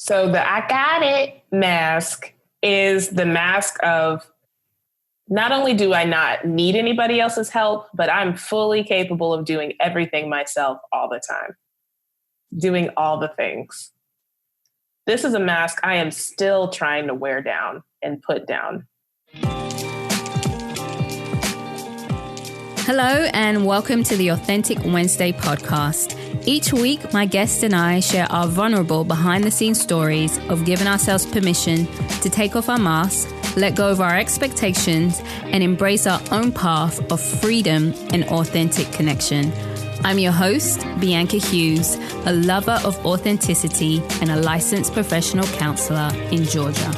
So the I got it mask is the mask of not only do I not need anybody else's help, but I'm fully capable of doing everything myself all the time, doing all the things. This is a mask I am still trying to wear down and put down. Hello and welcome to the Authentic Wednesday podcast. Each week, my guest and I share our vulnerable behind-the-scenes stories of giving ourselves permission to take off our masks, let go of our expectations, and embrace our own path of freedom and authentic connection. I'm your host, Bianca Hughes, a lover of authenticity and a licensed professional counselor in Georgia.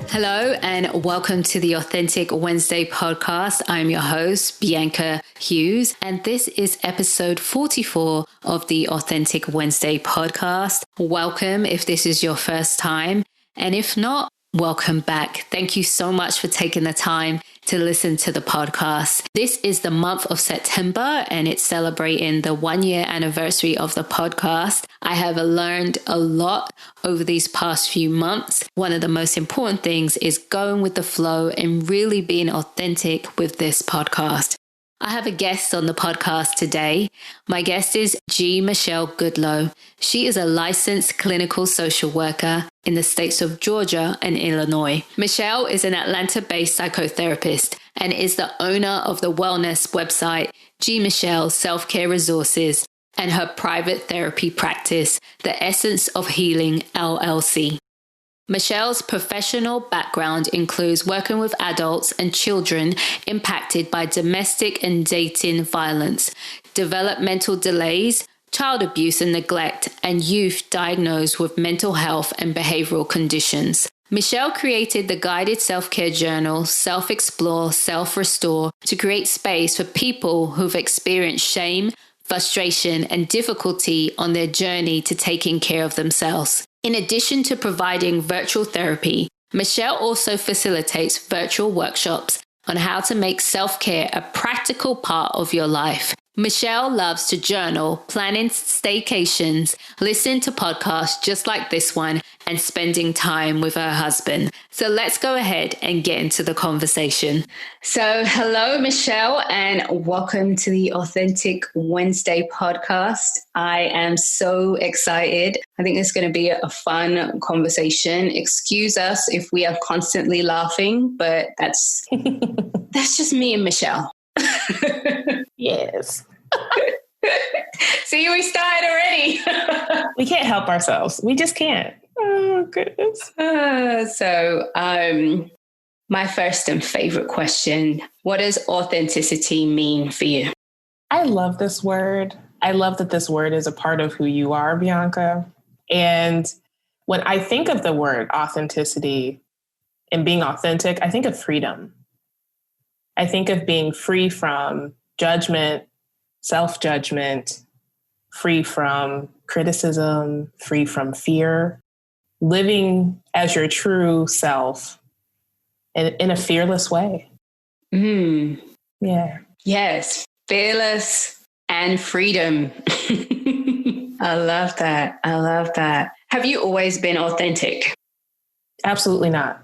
Hello and welcome to the Authentic Wednesday podcast. I'm your host, Bianca Hughes, and this is episode 44 of the Authentic Wednesday podcast. Welcome if this is your first time, and if not, welcome back. Thank you so much for taking the time to listen to the podcast. This is the month of September and it's celebrating the 1-year anniversary of the podcast. I have learned a lot over these past few months. One of the most important things is going with the flow and really being authentic with this podcast. I have a guest on the podcast today. My guest is Michelle Goodloe. She is a licensed clinical social worker in the states of Georgia and Illinois. Michelle is an Atlanta-based psychotherapist and is the owner of the wellness website Michelle Self-Care Resources and her private therapy practice, The Essence of Healing LLC. Michelle's professional background includes working with adults and children impacted by domestic and dating violence, developmental delays, child abuse and neglect, and youth diagnosed with mental health and behavioral conditions. Michelle created the guided self-care journal, Self-Explore, Self-Restore, to create space for people who've experienced shame, frustration, and difficulty on their journey to taking care of themselves. In addition to providing virtual therapy, Michelle also facilitates virtual workshops on how to make self-care a practical part of your life. Michelle loves to journal, planning staycations, listen to podcasts just like this one, and spending time with her husband. So let's go ahead and get into the conversation. So hello, Michelle, and welcome to the Authentic Wednesday podcast. I am so excited. I think it's going to be a fun conversation. Excuse us if we are constantly laughing, but that's just me and Michelle. Yes. See, we started already. We can't help ourselves. We just can't. Oh, goodness. My first and favorite question, what does authenticity mean for you? I love this word. I love that this word is a part of who you are, Bianca. And when I think of the word authenticity and being authentic, I think of freedom. I think of being free from judgment, self-judgment, free from criticism, free from fear, living as your true self in a fearless way. Yeah. Yes. Fearless and freedom. I love that. I love that. Have you always been authentic? Absolutely not.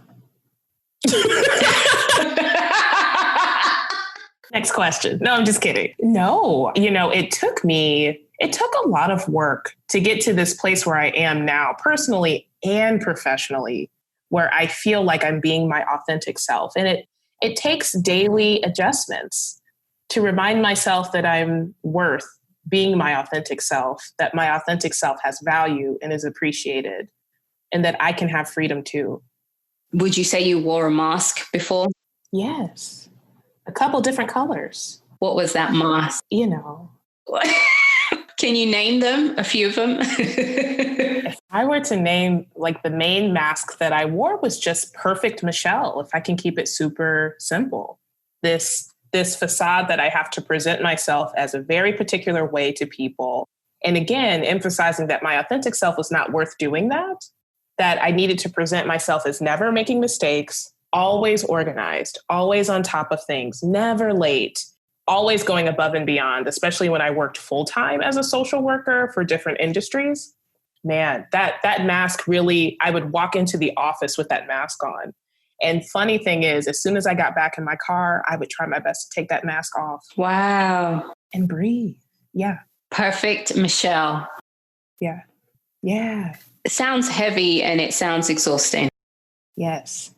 Next question. No, I'm just kidding. No, it took a lot of work to get to this place where I am now, personally and professionally, where I feel like I'm being my authentic self. And it takes daily adjustments to remind myself that I'm worth being my authentic self, that my authentic self has value and is appreciated, and that I can have freedom too. Would you say you wore a mask before? Yes. A couple different colors. What was that mask? Can you name them? A few of them? If I were to name, the main mask that I wore was just perfect Michelle, if I can keep it super simple. This facade that I have to present myself as a very particular way to people. And again, emphasizing that my authentic self was not worth doing that I needed to present myself as never making mistakes, always organized, always on top of things, never late, always going above and beyond, especially when I worked full-time as a social worker for different industries. man, that mask really, I would walk into the office with that mask on. And funny thing is, as soon as I got back in my car, I would try my best to take that mask off. Wow. And breathe. Yeah. Perfect Michelle. Yeah. Yeah. It sounds heavy and it sounds exhausting. Yes.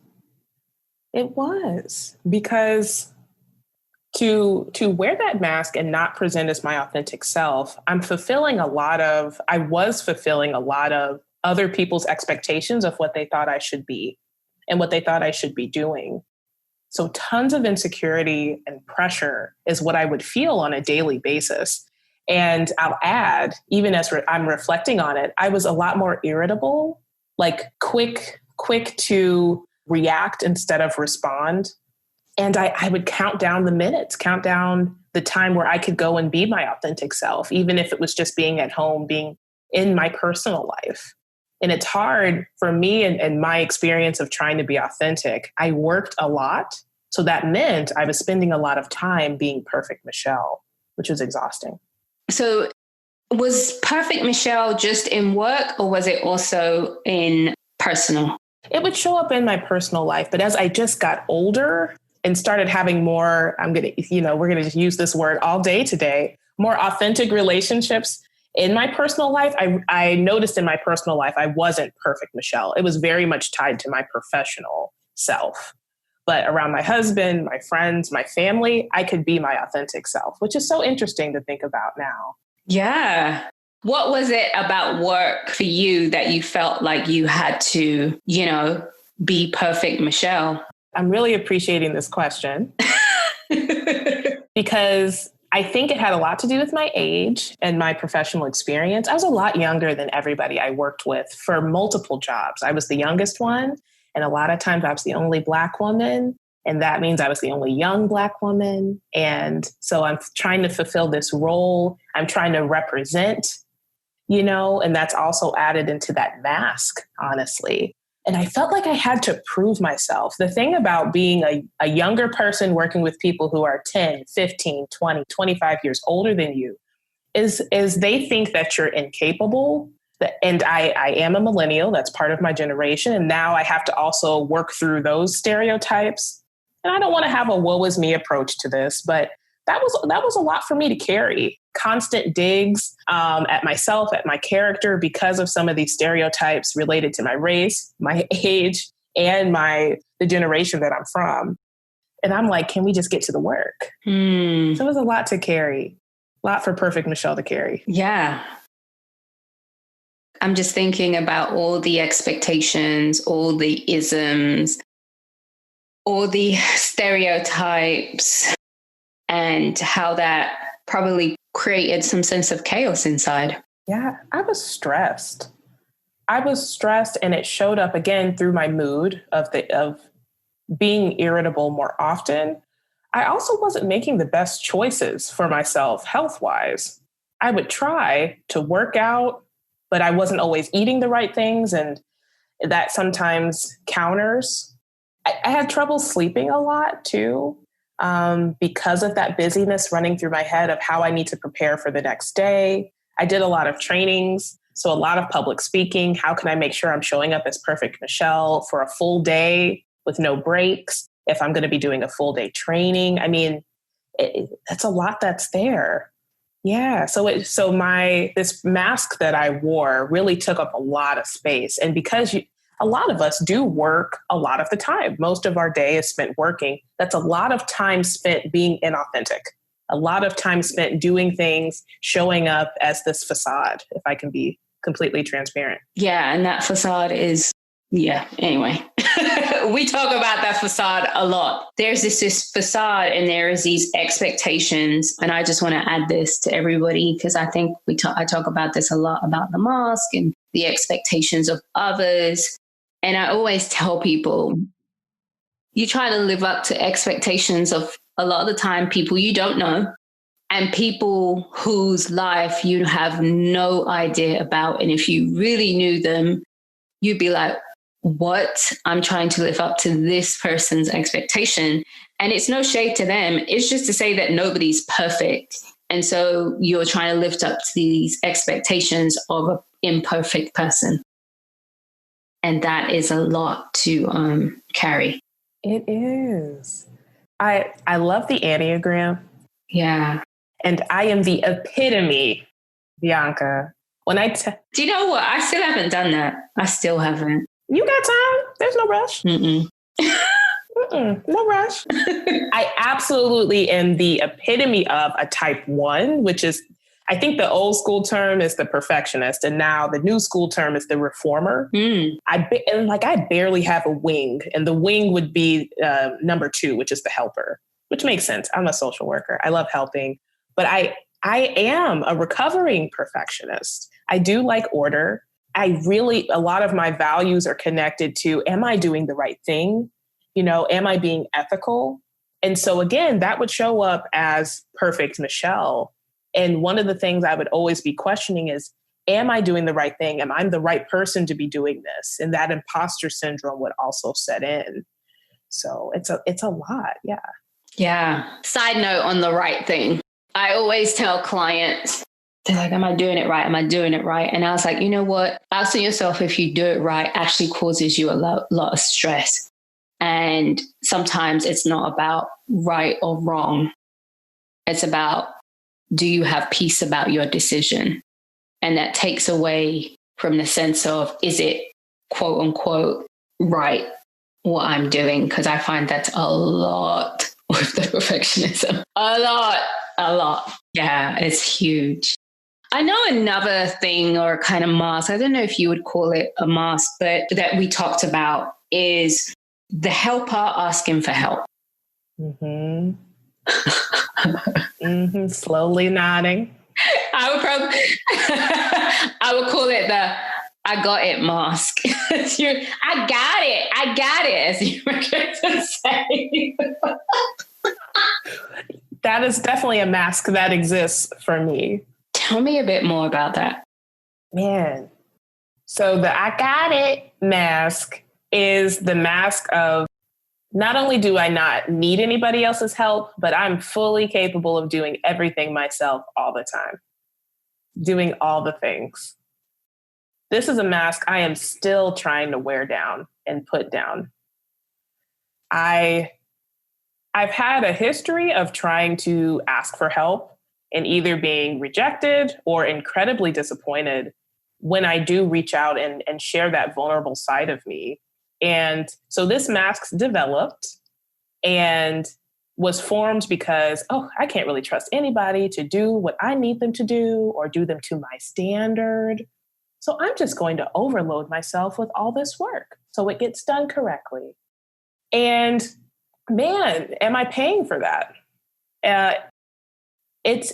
It was, because to wear that mask and not present as my authentic self, I was fulfilling a lot of other people's expectations of what they thought I should be and what they thought I should be doing. So tons of insecurity and pressure is what I would feel on a daily basis. And I'll add, even as I'm reflecting on it, I was a lot more irritable, like quick to react instead of respond. And I would count down the minutes, count down the time where I could go and be my authentic self, even if it was just being at home, being in my personal life. And it's hard for me and my experience of trying to be authentic. I worked a lot. So that meant I was spending a lot of time being perfect Michelle, which was exhausting. So was perfect Michelle just in work, or was it also in personal? It would show up in my personal life. But as I just got older and started having more, we're going to use this word all day today, more authentic relationships in my personal life, I noticed in my personal life, I wasn't perfect Michelle. It was very much tied to my professional self. But around my husband, my friends, my family, I could be my authentic self, which is so interesting to think about now. Yeah. What was it about work for you that you felt like you had to, be perfect Michelle? I'm really appreciating this question because I think it had a lot to do with my age and my professional experience. I was a lot younger than everybody I worked with for multiple jobs. I was the youngest one. And a lot of times I was the only Black woman. And that means I was the only young Black woman. And so I'm trying to fulfill this role. I'm trying to represent, and that's also added into that mask, honestly. And I felt like I had to prove myself. The thing about being a younger person working with people who are 10, 15, 20, 25 years older than you is they think that you're incapable. And I am a millennial. That's part of my generation. And now I have to also work through those stereotypes. And I don't want to have a woe is me approach to this, but that was a lot for me to carry. Constant digs at myself, at my character, because of some of these stereotypes related to my race, my age, and the generation that I'm from. And I'm like, can we just get to the work? So it was a lot to carry, a lot for perfect Michelle to carry. Yeah. I'm just thinking about all the expectations, all the isms, all the stereotypes, and how that probably created some sense of chaos inside. Yeah, I was stressed. And it showed up again through my mood of being irritable more often. I also wasn't making the best choices for myself health-wise. I would try to work out, but I wasn't always eating the right things, and that sometimes counters. I had trouble sleeping a lot too, because of that busyness running through my head of how I need to prepare for the next day. I did a lot of trainings, so a lot of public speaking. How can I make sure I'm showing up as perfect Michelle for a full day with no breaks if I'm going to be doing a full day training? I mean, it's a lot that's there. Yeah. So this mask that I wore really took up a lot of space. And because a lot of us do work a lot of the time, most of our day is spent working. That's a lot of time spent being inauthentic, a lot of time spent doing things, showing up as this facade, if I can be completely transparent. Yeah. And that facade is, anyway. We talk about that facade a lot. There's this facade and there is these expectations. And I just want to add this to everybody because I think I talk about this a lot, about the mask and the expectations of others. And I always tell people, you try to live up to expectations of a lot of the time people you don't know and people whose life you have no idea about. And if you really knew them, you'd be like, what? I'm trying to live up to this person's expectation. And it's no shade to them. It's just to say that nobody's perfect. And so you're trying to lift up to these expectations of an imperfect person. And that is a lot to carry. It is. I love the Enneagram. Yeah. And I am the epitome, Bianca. Do you know what? I still haven't done that. I still haven't. You got time. There's no rush. Mm-mm. No rush. I absolutely am the epitome of a type 1, which is, I think the old school term is the perfectionist. And now the new school term is the reformer. I barely have a wing. And the wing would be number 2, which is the helper, which makes sense. I'm a social worker. I love helping. But I am a recovering perfectionist. I do like order. A lot of my values are connected to, am I doing the right thing? Am I being ethical? And so again, that would show up as perfect Michelle. And one of the things I would always be questioning is, am I doing the right thing? Am I the right person to be doing this? And that imposter syndrome would also set in. So it's a lot. Yeah. Yeah. Side note on the right thing. I always tell clients, they're like, am I doing it right? Am I doing it right? And I was like, you know what? Asking yourself if you do it right actually causes you a lot of stress. And sometimes it's not about right or wrong. It's about, do you have peace about your decision? And that takes away from the sense of, is it quote unquote right what I'm doing? Because I find that's a lot with the perfectionism. A lot. Yeah, it's huge. I know another thing or kind of mask, I don't know if you would call it a mask, but that we talked about is the helper asking for help. Mm-hmm. Mm-hmm. Slowly nodding. I would call it the I got it mask. I got it, as you were going to say. That is definitely a mask that exists for me. Tell me a bit more about that. Man. So the I got it mask is the mask of, not only do I not need anybody else's help, but I'm fully capable of doing everything myself all the time. Doing all the things. This is a mask I am still trying to wear down and put down. I've had a history of trying to ask for help and either being rejected or incredibly disappointed when I do reach out and share that vulnerable side of me. And so this mask developed and was formed because, I can't really trust anybody to do what I need them to do or do them to my standard. So I'm just going to overload myself with all this work so it gets done correctly. And man, am I paying for that?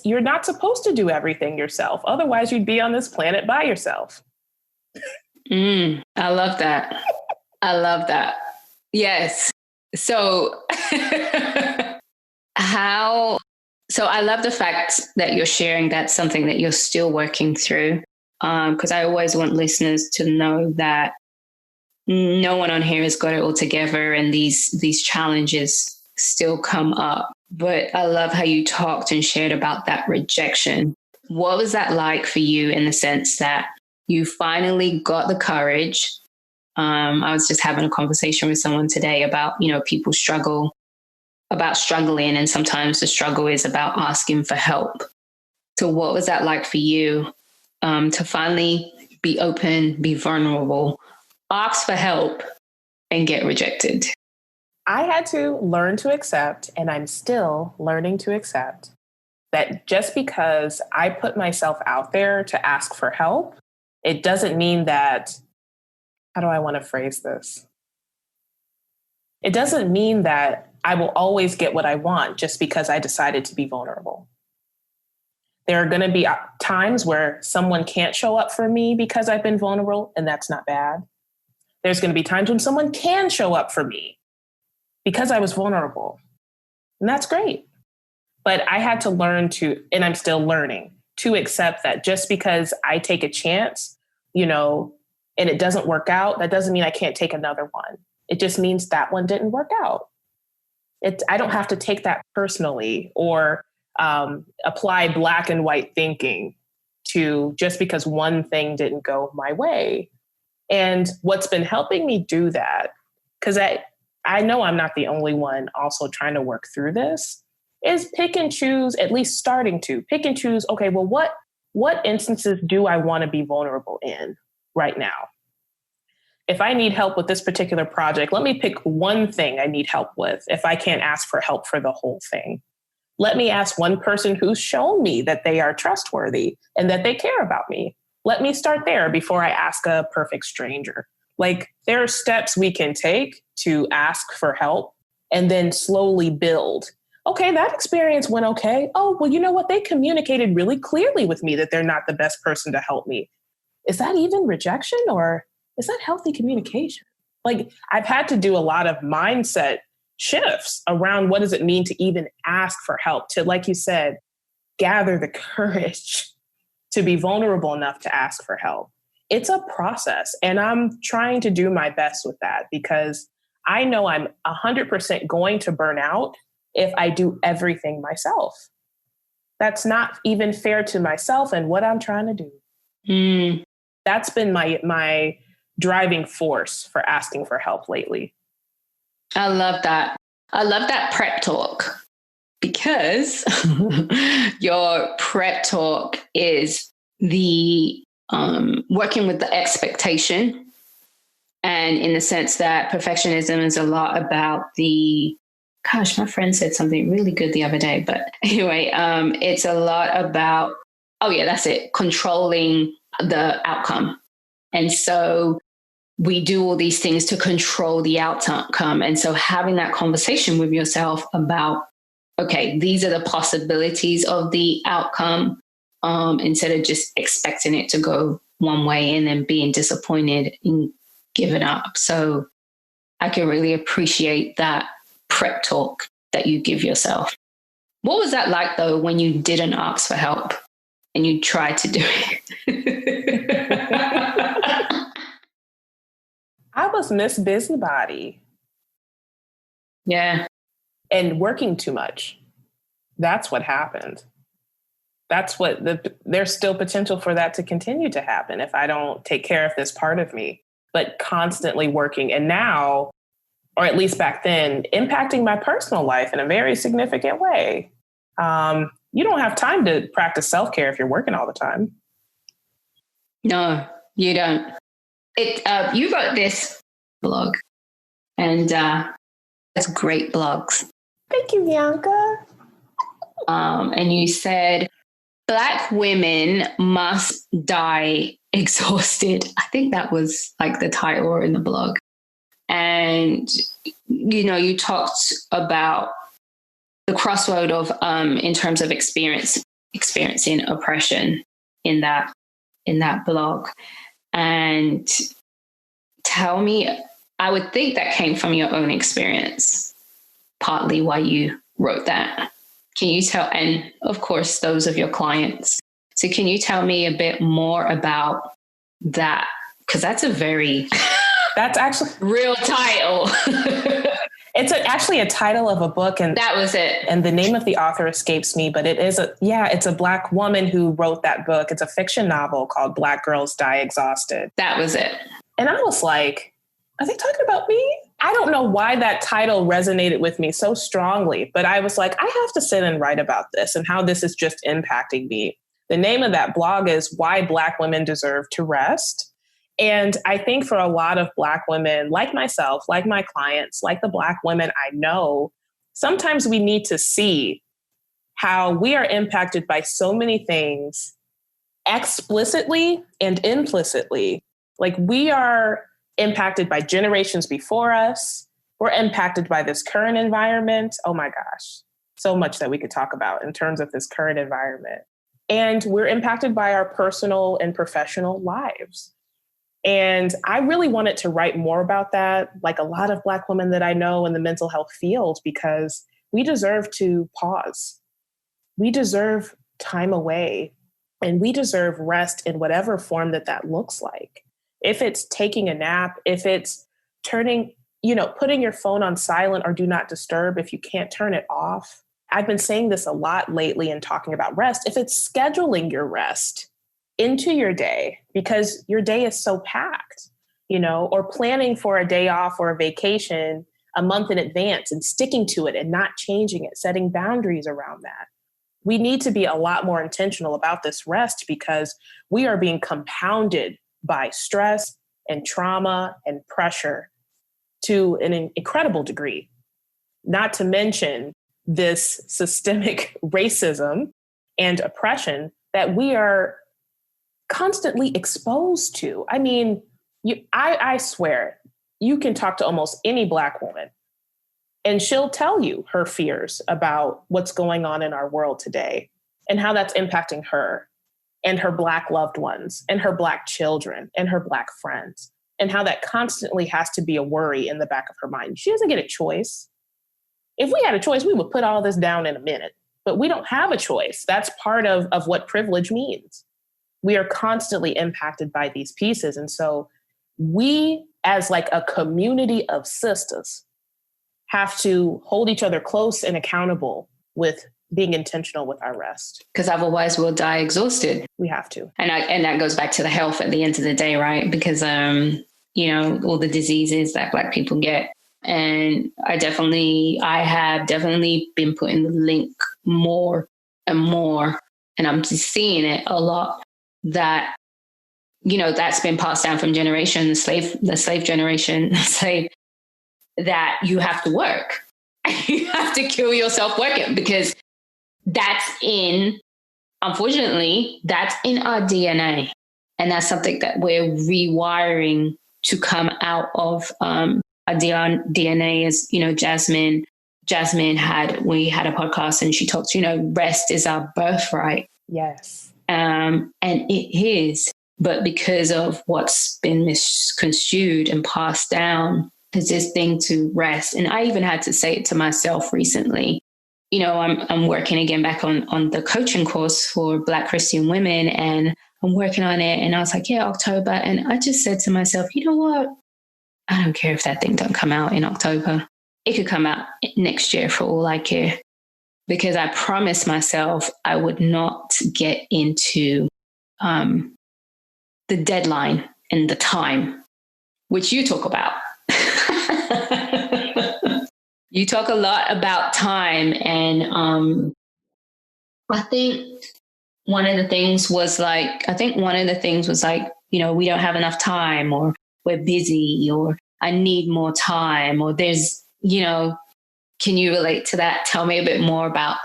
You're not supposed to do everything yourself. Otherwise, you'd be on this planet by yourself. I love that. I love that. Yes. So I love the fact that you're sharing that's something that you're still working through. Because I always want listeners to know that no one on here has got it all together and these challenges still come up. But I love how you talked and shared about that rejection. What was that like for you in the sense that you finally got the courage? I was just having a conversation with someone today about, people struggling, and sometimes the struggle is about asking for help. So what was that like for you to finally be open, be vulnerable, ask for help, and get rejected? I had to learn to accept, and I'm still learning to accept, that just because I put myself out there to ask for help, it doesn't mean that, how do I want to phrase this? It doesn't mean that I will always get what I want just because I decided to be vulnerable. There are going to be times where someone can't show up for me because I've been vulnerable, and that's not bad. There's going to be times when someone can show up for me because I was vulnerable, and that's great. But I had to learn to, and I'm still learning, to accept that just because I take a chance, and it doesn't work out, that doesn't mean I can't take another one. It just means that one didn't work out. I don't have to take that personally or apply black and white thinking to just because one thing didn't go my way. And what's been helping me do that, because I know I'm not the only one also trying to work through this, is pick and choose, at least starting to pick and choose, okay, well, what instances do I want to be vulnerable in right now? If I need help with this particular project, let me pick one thing I need help with if I can't ask for help for the whole thing. Let me ask one person who's shown me that they are trustworthy and that they care about me. Let me start there before I ask a perfect stranger. Like, there are steps we can take to ask for help and then slowly build. Okay, that experience went okay. Oh, well, you know what? They communicated really clearly with me that they're not the best person to help me. Is that even rejection, or is that healthy communication? Like, I've had to do a lot of mindset shifts around what does it mean to even ask for help, to, like you said, gather the courage to be vulnerable enough to ask for help. It's a process, and I'm trying to do my best with that because I know I'm 100% going to burn out if I do everything myself. That's not even fair to myself and what I'm trying to do. That's been my driving force for asking for help lately. I love that. I love that prep talk, because your prep talk is the working with the expectation, and in the sense that perfectionism is a lot about my friend said something really good the other day, but anyway, it's a lot about, that's it, controlling the outcome. And so we do all these things to control the outcome. And so having that conversation with yourself about, okay, these are the possibilities of the outcome, instead of just expecting it to go one way and then being disappointed and giving up. So I can really appreciate that prep talk that you give yourself. What was that like, though, when you didn't ask for help and you tried to do it? I was Miss Busybody. Yeah. And working too much. That's what happened. That's there's still potential for that to continue to happen if I don't take care of this part of me, but constantly working. And now, or at least back then, impacting my personal life in a very significant way. You don't have time to practice self-care if you're working all the time. No, you don't. You wrote this blog, and it's great blogs. Thank you, Bianca. And you said, Black women must die exhausted. I think that was like the title in the blog. And, you talked about the crossroad of, in terms of experiencing oppression in that blog. And tell me, I would think that came from your own experience, partly why you wrote that. Can you tell, and of course, those of your clients. So can you tell me a bit more about that? Because that's that's actually real title. It's actually a title of a book, and that was it. And the name of the author escapes me, but it's a Black woman who wrote that book. It's a fiction novel called Black Girls Die Exhausted. That was it. And I was like, are they talking about me? I don't know why that title resonated with me so strongly, but I was like, I have to sit and write about this and how this is just impacting me. The name of that blog is Why Black Women Deserve to Rest. And I think for a lot of Black women, like myself, like my clients, like the Black women I know, sometimes we need to see how we are impacted by so many things explicitly and implicitly. Like, we are impacted by generations before us. We're impacted by this current environment. Oh my gosh, so much that we could talk about in terms of this current environment. And we're impacted by our personal and professional lives. And I really wanted to write more about that, like a lot of Black women that I know in the mental health field, because we deserve to pause. We deserve time away, and we deserve rest in whatever form that looks like. If it's taking a nap, if it's putting your phone on silent or do not disturb if you can't turn it off. I've been saying this a lot lately and talking about rest. If it's scheduling your rest, into your day because your day is so packed, or planning for a day off or a vacation a month in advance and sticking to it and not changing it, setting boundaries around that. We need to be a lot more intentional about this rest because we are being compounded by stress and trauma and pressure to an incredible degree. Not to mention this systemic racism and oppression that we are constantly exposed to. I mean, I swear, you can talk to almost any Black woman and she'll tell you her fears about what's going on in our world today and how that's impacting her and her Black loved ones and her Black children and her Black friends, and how that constantly has to be a worry in the back of her mind. She doesn't get a choice. If we had a choice, we would put all this down in a minute, but we don't have a choice. That's part of what privilege means. We are constantly impacted by these pieces. And so we, as like a community of sisters, have to hold each other close and accountable with being intentional with our rest. Because otherwise we'll die exhausted. We have to. And that goes back to the health at the end of the day, right? Because, all the diseases that Black people get. And I have definitely been putting the link more and more, and I'm just seeing it a lot, that, that's been passed down from generation, the slave generation, that you have to work. You have to kill yourself working, because unfortunately, that's in our DNA. And that's something that we're rewiring to come out of. Our DNA is, Jasmine we had a podcast and she talks, rest is our birthright. Yes. And it is, but because of what's been misconstrued and passed down, there's this thing to rest. And I even had to say it to myself recently. I'm working again back on the coaching course for Black Christian women, and I'm working on it. And I was like, yeah, October. And I just said to myself, you know what? I don't care if that thing don't come out in October. It could come out next year for all I care. Because I promised myself I would not get into the deadline and the time, which you talk about. You talk a lot about time. And I think one of the things was like, we don't have enough time, or we're busy, or I need more time, or there's, can you relate to that? Tell me a bit more about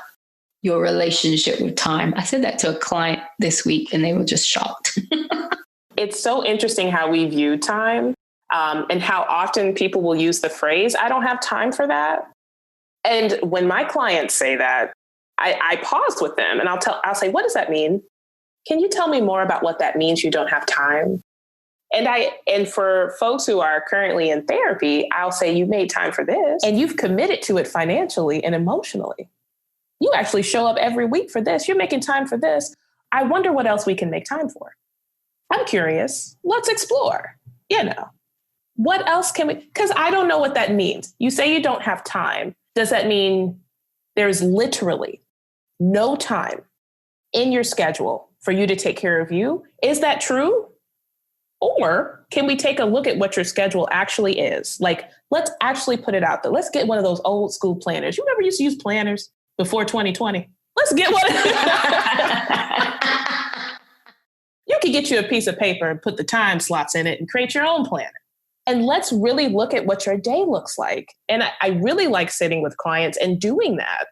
your relationship with time. I said that to a client this week and they were just shocked. It's so interesting how we view time, and how often people will use the phrase, I don't have time for that. And when my clients say that, I pause with them and I'll say, what does that mean? Can you tell me more about what that means, you don't have time? And for folks who are currently in therapy, I'll say, you made time for this and you've committed to it financially and emotionally. You actually show up every week for this. You're making time for this. I wonder what else we can make time for. I'm curious. Let's explore. What else can we, because I don't know what that means. You say you don't have time. Does that mean there's literally no time in your schedule for you to take care of you? Is that true? Or can we take a look at what your schedule actually is? Like, let's actually put it out there. Let's get one of those old school planners. You remember you used to use planners before 2020? Let's get one. You could get you a piece of paper and put the time slots in it and create your own planner. And let's really look at what your day looks like. And I really like sitting with clients and doing that.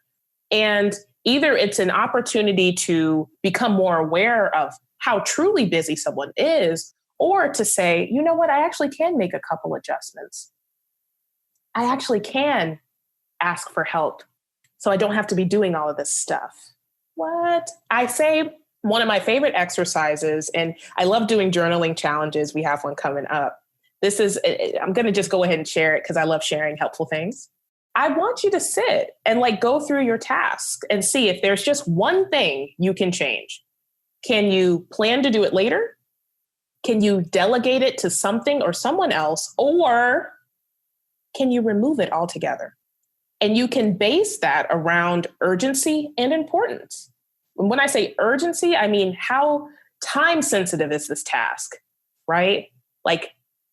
And either it's an opportunity to become more aware of how truly busy someone is, or to say, you know what, I actually can make a couple adjustments. I actually can ask for help so I don't have to be doing all of this stuff. What? I say one of my favorite exercises, and I love doing journaling challenges. We have one coming up. I'm going to just go ahead and share it because I love sharing helpful things. I want you to sit and go through your task and see if there's just one thing you can change. Can you plan to do it later? Can you delegate it to something or someone else? Or can you remove it altogether? And you can base that around urgency and importance. And when I say urgency, I mean, how time sensitive is this task, right? Like,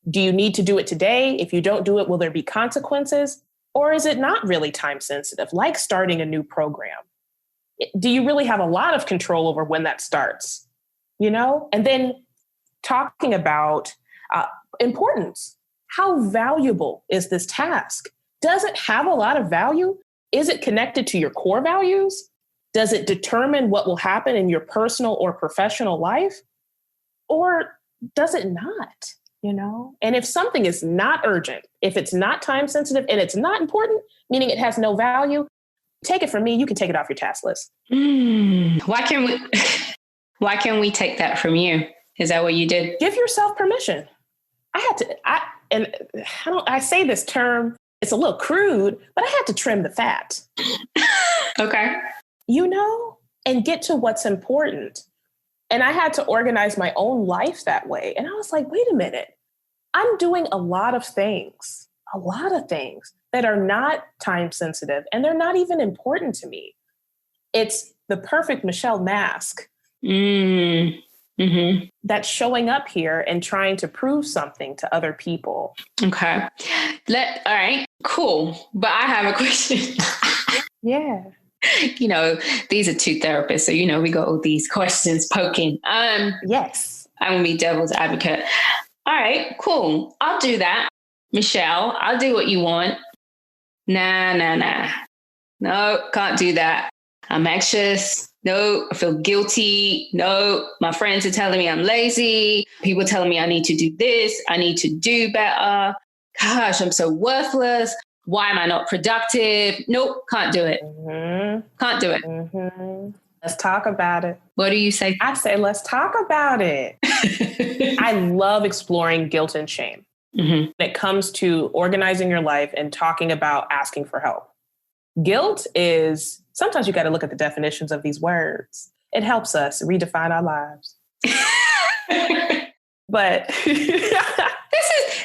do you need to do it today? If you don't do it, will there be consequences? Or is it not really time sensitive, like starting a new program? Do you really have a lot of control over when that starts? And then talking about importance. How valuable is this task? Does it have a lot of value? Is it connected to your core values? Does it determine what will happen in your personal or professional life? Or does it not? And if something is not urgent, if it's not time sensitive and it's not important, meaning it has no value, take it from me, you can take it off your task list. Why can we take that from you? Is that what you did? Give yourself permission. I say this term, it's a little crude, but I had to trim the fat. Okay. And get to what's important. And I had to organize my own life that way. And I was like, wait a minute, I'm doing a lot of things that are not time sensitive, and they're not even important to me. It's the perfect Michelle mask that's showing up here and trying to prove something to other people. Okay. All right, cool. But I have a question. Yeah. These are two therapists, so we got all these questions poking. Yes. I'm gonna be devil's advocate. All right, cool. I'll do that. Michelle, I'll do what you want. Nah. No, can't do that. I'm anxious. No, I feel guilty. No, my friends are telling me I'm lazy. People telling me I need to do this. I need to do better. Gosh, I'm so worthless. Why am I not productive? Nope, can't do it. Can't do it. Let's talk about it. What do you say? I say, let's talk about it. I love exploring guilt and shame when it comes to organizing your life and talking about asking for help. Guilt is, sometimes you got to look at the definitions of these words. It helps us redefine our lives. But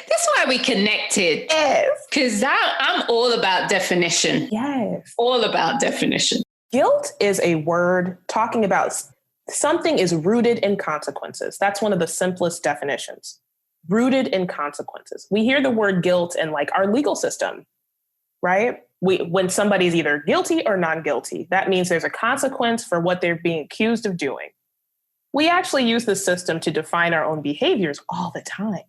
That's why we connected. Yes. Because I'm all about definition. Yes. All about definition. Guilt is a word talking about something is rooted in consequences. That's one of the simplest definitions. Rooted in consequences. We hear the word guilt in like our legal system, right? When somebody's either guilty or non-guilty, that means there's a consequence for what they're being accused of doing. We actually use the system to define our own behaviors all the time.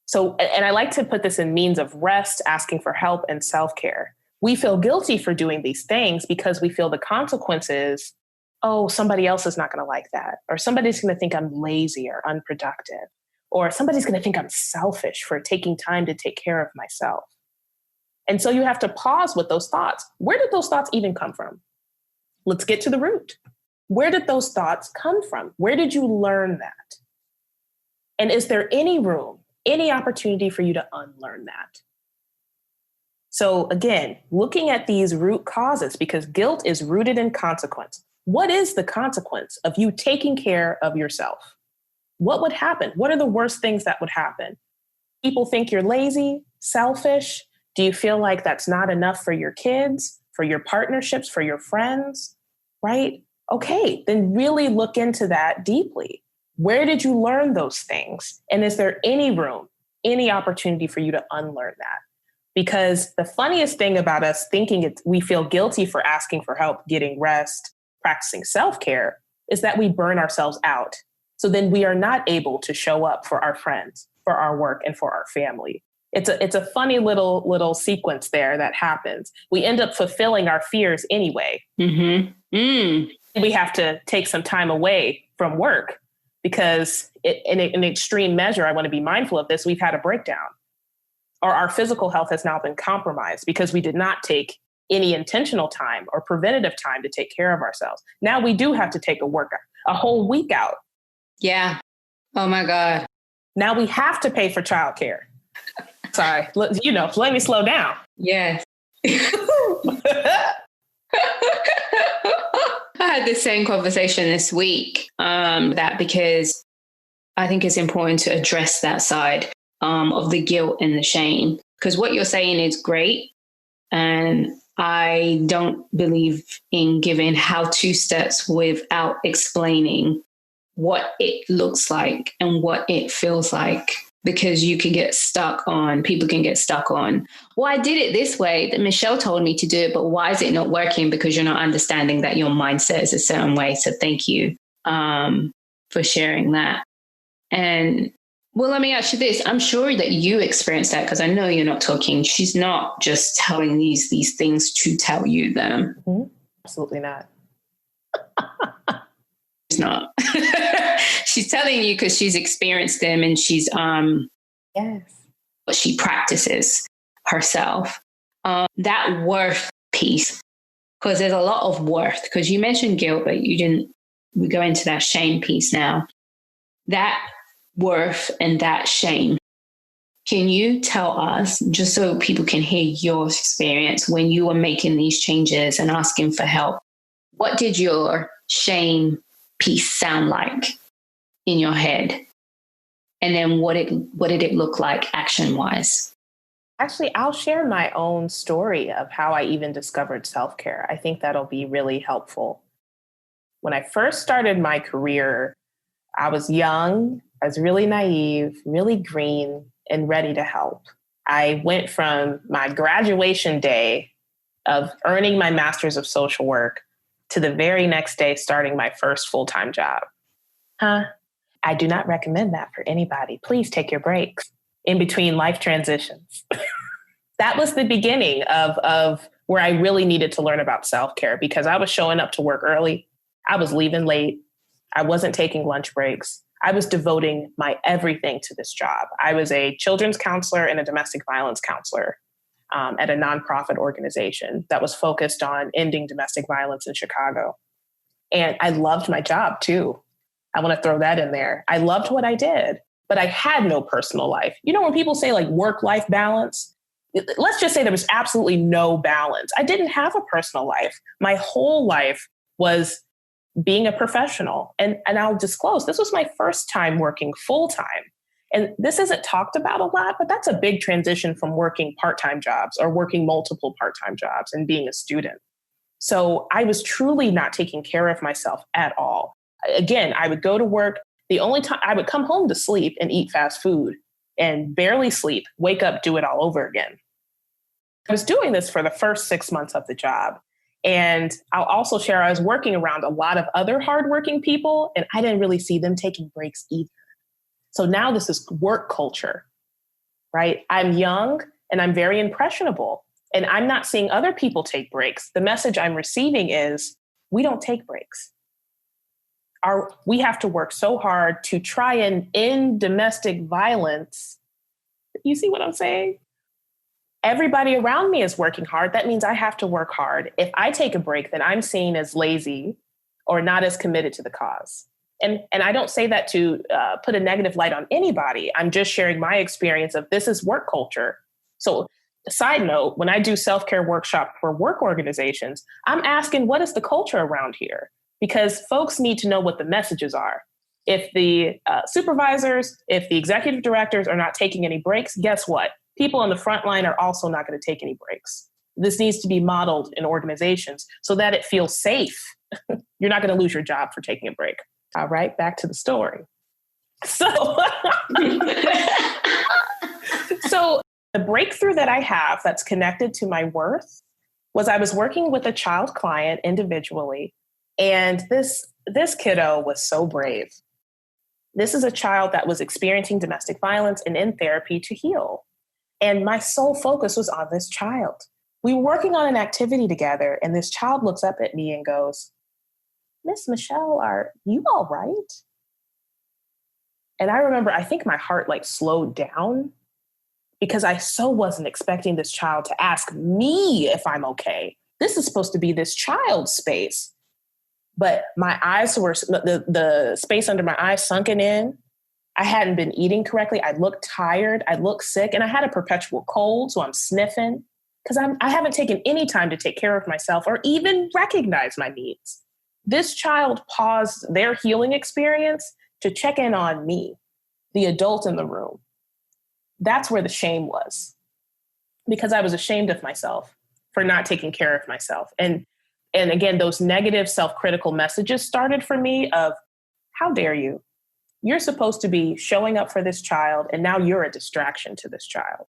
So, and I like to put this in means of rest, asking for help, and self-care. We feel guilty for doing these things because we feel the consequences. Oh, somebody else is not going to like that. Or somebody's going to think I'm lazy or unproductive. Or somebody's going to think I'm selfish for taking time to take care of myself. And so you have to pause with those thoughts. Where did those thoughts even come from? Let's get to the root. Where did those thoughts come from? Where did you learn that? And is there any room, any opportunity for you to unlearn that? So again, looking at these root causes, because guilt is rooted in consequence. What is the consequence of you taking care of yourself? What would happen? What are the worst things that would happen? People think you're lazy, selfish. Do you feel like that's not enough for your kids, for your partnerships, for your friends, right? Okay, then really look into that deeply. Where did you learn those things? And is there any room, any opportunity for you to unlearn that? Because the funniest thing about us thinking we feel guilty for asking for help, getting rest, practicing self-care, is that we burn ourselves out. So then we are not able to show up for our friends, for our work, and for our family. It's a funny little sequence there that happens. We end up fulfilling our fears anyway. We have to take some time away from work because in an extreme measure, I want to be mindful of this, we've had a breakdown. Or our physical health has now been compromised because we did not take any intentional time or preventative time to take care of ourselves. Now we do have to take a whole week out. Yeah. Oh my God. Now we have to pay for childcare. Sorry, let me slow down. Yes. I had the same conversation this week, that because I think it's important to address that side of the guilt and the shame, because what you're saying is great. And I don't believe in giving how-to steps without explaining what it looks like and what it feels like, because you can get stuck on, people can get stuck on, well, I did it this way, that Michelle told me to do it, but why is it not working? Because you're not understanding that your mindset is a certain way. So thank you for sharing that. And well, let me ask you this. I'm sure that you experienced that, because I know you're not talking. She's not just telling these things to tell you them. Mm-hmm. Absolutely not. She's not. She's telling you because she's experienced them, and she's yes, but she practices herself. That worth piece, because there's a lot of worth. Because you mentioned guilt, but you didn't. We go into that shame piece now. That worth and that shame. Can you tell us, just so people can hear your experience when you were making these changes and asking for help, what did your shame piece sound like in your head? And then what did it look like action-wise? Actually, I'll share my own story of how I even discovered self-care. I think that'll be really helpful. When I first started my career, I was young, I was really naive, really green, and ready to help. I went from my graduation day of earning my master's of social work to the very next day starting my first full-time job. I do not recommend that for anybody. Please take your breaks in between life transitions. That was the beginning of where I really needed to learn about self-care, because I was showing up to work early. I was leaving late. I wasn't taking lunch breaks. I was devoting my everything to this job. I was a children's counselor and a domestic violence counselor at a nonprofit organization that was focused on ending domestic violence in Chicago. And I loved my job too. I want to throw that in there. I loved what I did, but I had no personal life. You know, when people say like work-life balance, let's just say there was absolutely no balance. I didn't have a personal life. My whole life was being a professional. And I'll disclose, this was my first time working full-time. And this isn't talked about a lot, but that's a big transition from working part-time jobs or working multiple part-time jobs and being a student. So I was truly not taking care of myself at all. Again, I would go to work. The only time I would come home to sleep and eat fast food and barely sleep, wake up, do it all over again. I was doing this for the first 6 months of the job. And I'll also share, I was working around a lot of other hardworking people, and I didn't really see them taking breaks either. So now this is work culture, right? I'm young and I'm very impressionable, and I'm not seeing other people take breaks. The message I'm receiving is, we don't take breaks. We have to work so hard to try and end domestic violence. You see what I'm saying? Everybody around me is working hard. That means I have to work hard. If I take a break, then I'm seen as lazy or not as committed to the cause. And I don't say that to put a negative light on anybody. I'm just sharing my experience of this is work culture. So side note, when I do self-care workshop for work organizations, I'm asking, what is the culture around here? Because folks need to know what the messages are. If the supervisors, if the executive directors are not taking any breaks, guess what? People on the front line are also not going to take any breaks. This needs to be modeled in organizations so that it feels safe. You're not going to lose your job for taking a break. All right, back to the story. So, so the breakthrough that I have that's connected to my worth was I was working with a child client individually, and this kiddo was so brave. This is a child that was experiencing domestic violence and in therapy to heal. And my sole focus was on this child. We were working on an activity together, and this child looks up at me and goes, "Miss Michelle, are you all right?" And I remember, I think my heart like slowed down because I so wasn't expecting this child to ask me if I'm okay. This is supposed to be this child's space. But my eyes were, the space under my eyes sunken in. I hadn't been eating correctly. I looked tired. I looked sick. And I had a perpetual cold, so I'm sniffing because I haven't taken any time to take care of myself or even recognize my needs. This child paused their healing experience to check in on me, the adult in the room. That's where the shame was, because I was ashamed of myself for not taking care of myself. And again, those negative self-critical messages started for me of, How dare you? You're supposed to be showing up for this child, and now you're a distraction to this child.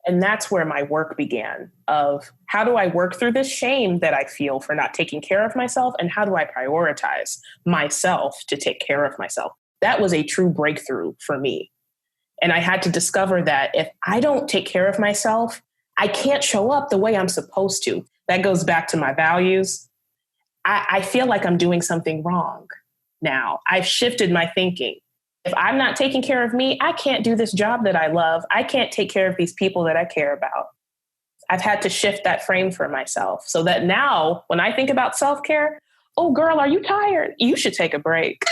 And that's where my work began of how do I work through this shame that I feel for not taking care of myself, and how do I prioritize myself to take care of myself? That was a true breakthrough for me. And I had to discover that if I don't take care of myself, I can't show up the way I'm supposed to. That goes back to my values. I feel like I'm doing something wrong now. I've shifted my thinking. If I'm not taking care of me, I can't do this job that I love. I can't take care of these people that I care about. I've had to shift that frame for myself so that now when I think about self-care, oh, girl, are you tired? You should take a break.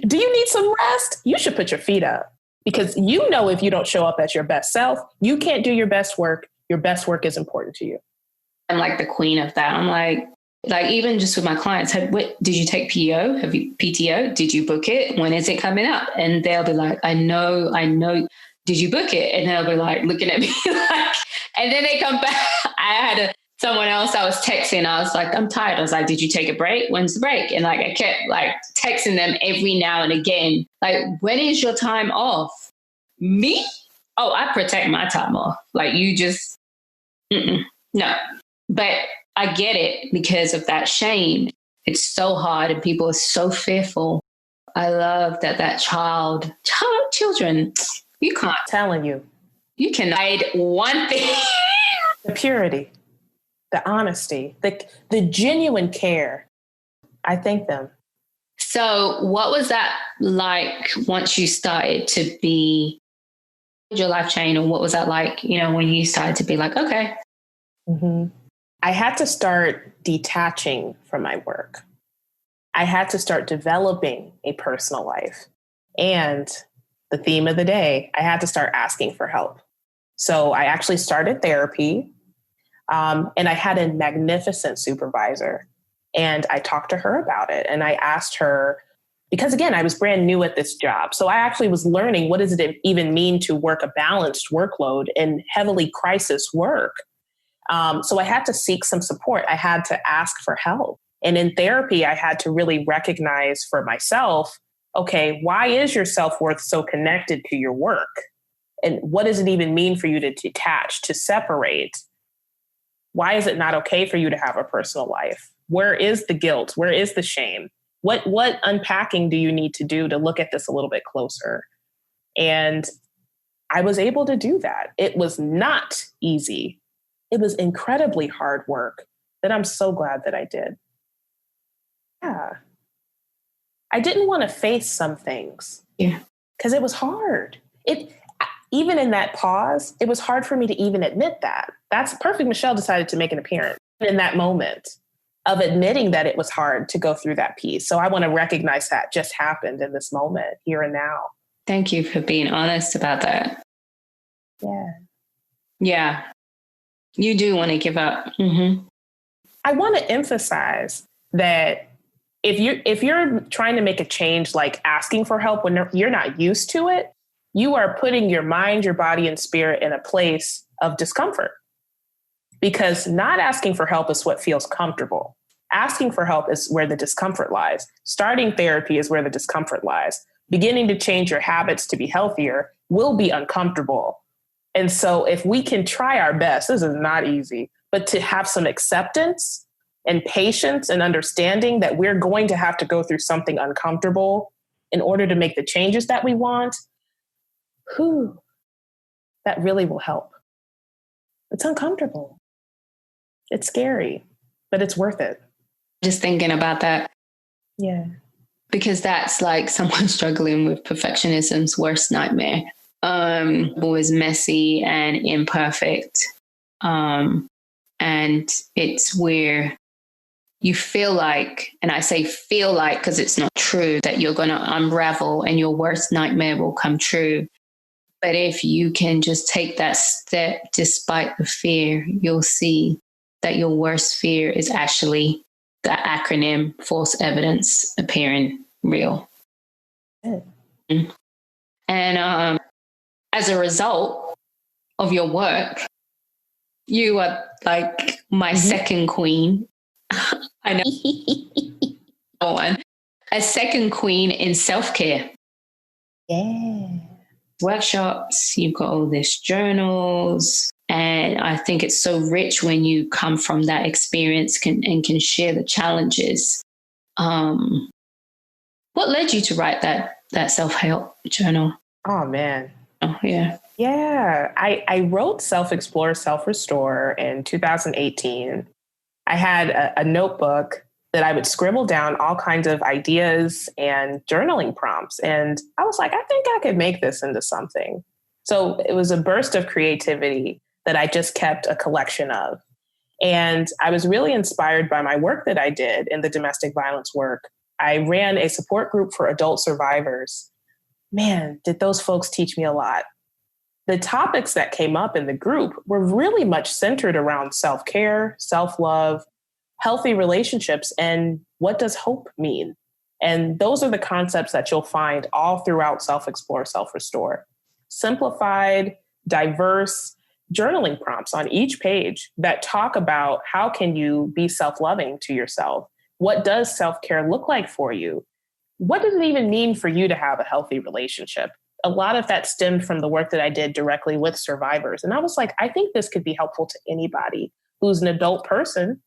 Do you need some rest? You should put your feet up, because you know if you don't show up as your best self, you can't do your best work. Your best work is important to you. I'm like the queen of that. I'm like even just with my clients, did you take PO? Have you PTO? Did you book it? When is it coming up? And they'll be like, I know. Did you book it? And they'll be like looking at me like, and then they come back. I had someone else I was texting. I was like, I'm tired. I was like, did you take a break? When's the break? And like, I kept like texting them every now and again. Like, when is your time off? Me? Oh, I protect my time off. Like, you just, no. But I get it because of that shame. It's so hard and people are so fearful. I love that children, you can't. Telling you. You can hide one thing. The purity, the honesty, the genuine care. I thank them. So what was that like once you started to be your life change, or what was that like, when you started to be like, okay. Mm-hmm. I had to start detaching from my work. I had to start developing a personal life. And the theme of the day, I had to start asking for help. So I actually started therapy, and I had a magnificent supervisor. And I talked to her about it. And I asked her, because again, I was brand new at this job. So I actually was learning, what does it even mean to work a balanced workload in heavily crisis work? So I had to seek some support. I had to ask for help. And in therapy, I had to really recognize for myself, okay, why is your self-worth so connected to your work? And what does it even mean for you to detach, to separate? Why is it not okay for you to have a personal life? Where is the guilt? Where is the shame? What unpacking do you need to do to look at this a little bit closer? And I was able to do that. It was not easy. It was incredibly hard work that I'm so glad that I did. Yeah. I didn't want to face some things. Yeah. Because it was hard. Even in that pause, it was hard for me to even admit that. That's perfect. Michelle decided to make an appearance in that moment of admitting that it was hard to go through that piece. So I want to recognize that just happened in this moment, here and now. Thank you for being honest about that. Yeah. Yeah. You do want to give up. Mm-hmm. I want to emphasize that if you're trying to make a change, like asking for help when you're not used to it, you are putting your mind, your body, and spirit in a place of discomfort. Because not asking for help is what feels comfortable. Asking for help is where the discomfort lies. Starting therapy is where the discomfort lies. Beginning to change your habits to be healthier will be uncomfortable. And so if we can try our best, this is not easy, but to have some acceptance and patience and understanding that we're going to have to go through something uncomfortable in order to make the changes that we want, that really will help. It's uncomfortable. It's scary, but it's worth it. Just thinking about that. Yeah. Because that's like someone struggling with perfectionism's worst nightmare. Always messy and imperfect. And it's where you feel like, and I say feel like because it's not true, that you're going to unravel and your worst nightmare will come true. But if you can just take that step despite the fear, you'll see that your worst fear is actually the acronym false evidence appearing real. Mm. And as a result of your work, you are like my second queen. I know. One. a second queen in self-care. Yeah. Workshops, you've got all these journals. And I think it's so rich when you come from that experience and can share the challenges. What led you to write that self-help journal? Oh, man. Oh, yeah. Yeah. I wrote Self-Explore, Self-Restore in 2018. I had a notebook that I would scribble down all kinds of ideas and journaling prompts. And I was like, I think I could make this into something. So it was a burst of creativity that I just kept a collection of. And I was really inspired by my work that I did in the domestic violence work. I ran a support group for adult survivors. Man, did those folks teach me a lot. The topics that came up in the group were really much centered around self-care, self-love, healthy relationships, and what does hope mean? And those are the concepts that you'll find all throughout Self-Explore, Self-Restore. Simplified, diverse journaling prompts on each page that talk about how can you be self-loving to yourself? What does self-care look like for you? What does it even mean for you to have a healthy relationship? A lot of that stemmed from the work that I did directly with survivors. And I was like, I think this could be helpful to anybody who's an adult person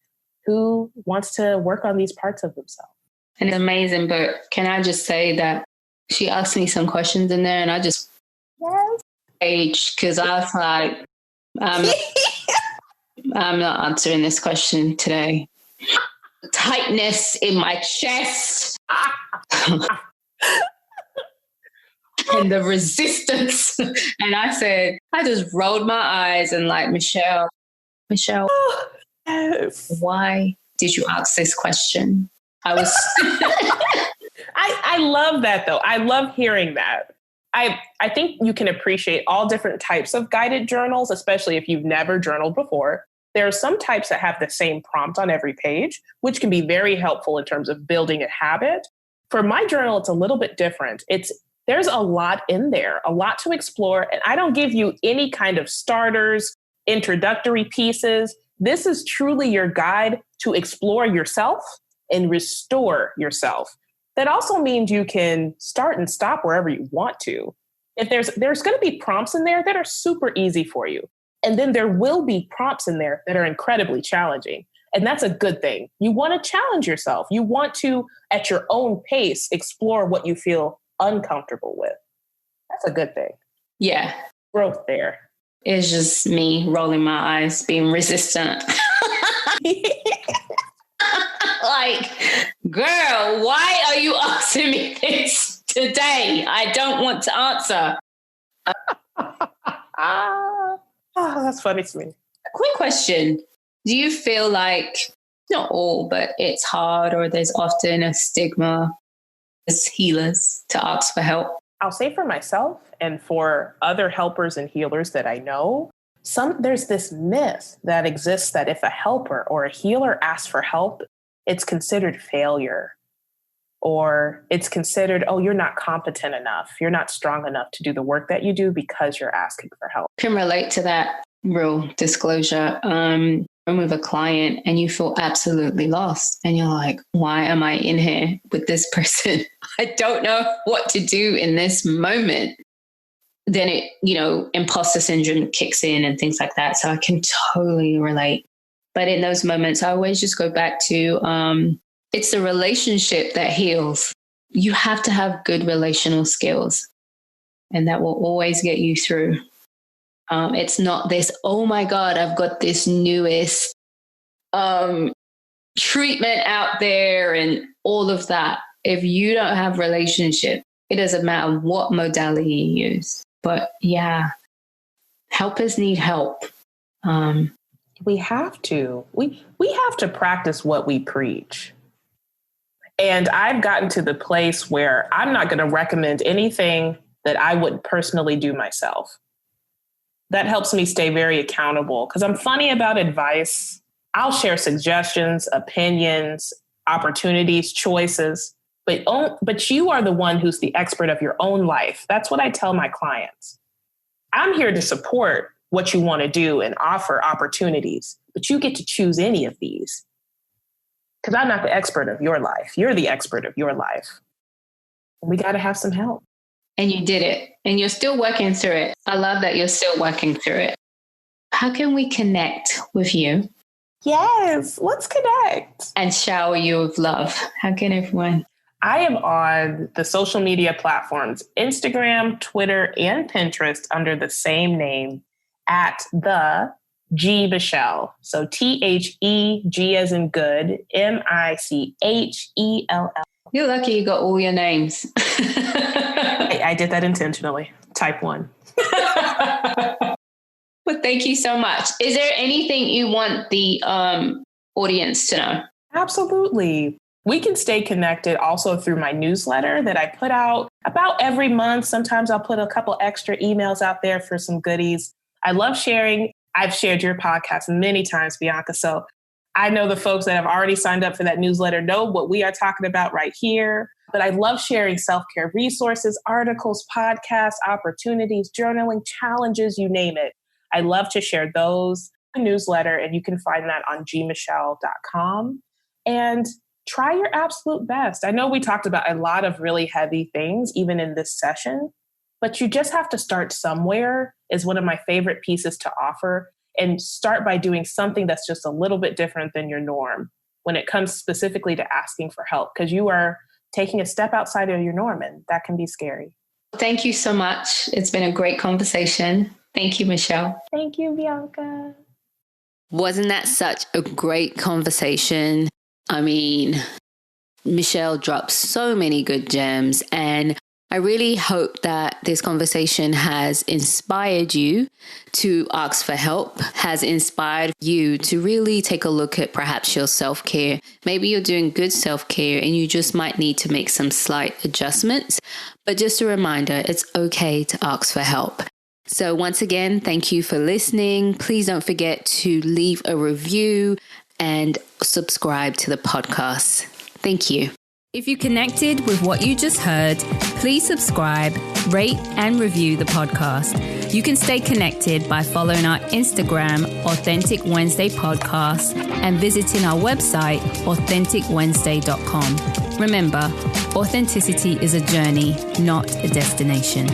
who wants to work on these parts of themselves. And it's amazing, but can I just say that she asked me some questions in there and I just aged because I was like, I'm not answering this question today. Tightness in my chest and the resistance. And I said, I just rolled my eyes and like, Michelle, Yes. why did you ask this question? I was. I love that, though. I love hearing that. I think you can appreciate all different types of guided journals, especially if you've never journaled before. There are some types that have the same prompt on every page, which can be very helpful in terms of building a habit. For my journal, it's a little bit different. There's a lot in there, a lot to explore. And I don't give you any kind of starters, introductory pieces. This is truly your guide to explore yourself and restore yourself. That also means you can start and stop wherever you want to. If there's going to be prompts in there that are super easy for you. And then there will be prompts in there that are incredibly challenging. And that's a good thing. You want to challenge yourself. You want to, at your own pace, explore what you feel uncomfortable with. That's a good thing. Yeah. Growth there. It's just me rolling my eyes, being resistant. Like, girl, why are you asking me this today? I don't want to answer. Oh, that's funny to me. A quick question. Do you feel like, not all, but it's hard or there's often a stigma as healers to ask for help? I'll say for myself and for other helpers and healers that I know, there's this myth that exists that if a helper or a healer asks for help, it's considered failure, or it's considered, oh, you're not competent enough. You're not strong enough to do the work that you do because you're asking for help. Can relate to that. Real disclosure. I'm with a client and you feel absolutely lost and you're like, why am I in here with this person? I don't know what to do in this moment. Then imposter syndrome kicks in and things like that. So I can totally relate. But in those moments, I always just go back to, it's the relationship that heals. You have to have good relational skills and that will always get you through. It's not this, oh my God, I've got this newest treatment out there and all of that. If you don't have relationship, it doesn't matter what modality you use. But yeah, helpers need help. We have to. We have to practice what we preach. And I've gotten to the place where I'm not going to recommend anything that I wouldn't personally do myself. That helps me stay very accountable because I'm funny about advice. I'll share suggestions, opinions, opportunities, choices, but you are the one who's the expert of your own life. That's what I tell my clients. I'm here to support what you want to do and offer opportunities, but you get to choose any of these. Because I'm not the expert of your life. You're the expert of your life. We got to have some help. And you did it. And you're still working through it. I love that you're still working through it. How can we connect with you? Yes, let's connect. And shower you with love. How can everyone? I am on the social media platforms, Instagram, Twitter, and Pinterest under the same name at the G Michelle. So THEG as in good, MICHELL. You're lucky you got all your names. I did that intentionally. Type 1. Well, thank you so much. Is there anything you want the audience to know? Absolutely. We can stay connected also through my newsletter that I put out about every month. Sometimes I'll put a couple extra emails out there for some goodies. I love sharing. I've shared your podcast many times, Bianca. So I know the folks that have already signed up for that newsletter know what we are talking about right here. But I love sharing self-care resources, articles, podcasts, opportunities, journaling, challenges, you name it. I love to share those in the newsletter, and you can find that on gmichelle.com. And try your absolute best. I know we talked about a lot of really heavy things, even in this session, but you just have to start somewhere is one of my favorite pieces to offer. And start by doing something that's just a little bit different than your norm when it comes specifically to asking for help, because you are taking a step outside of your norm, and that can be scary. Thank you so much. It's been a great conversation. Thank you, Michelle. Thank you, Bianca. Wasn't that such a great conversation? I mean, Michelle dropped so many good gems, and I really hope that this conversation has inspired you to ask for help, has inspired you to really take a look at perhaps your self-care. Maybe you're doing good self-care and you just might need to make some slight adjustments. But just a reminder, it's okay to ask for help. So once again, thank you for listening. Please don't forget to leave a review and subscribe to the podcast. Thank you. If you connected with what you just heard, please subscribe, rate, and review the podcast. You can stay connected by following our Instagram, Authentic Wednesday Podcast, and visiting our website, authenticwednesday.com. Remember, authenticity is a journey, not a destination.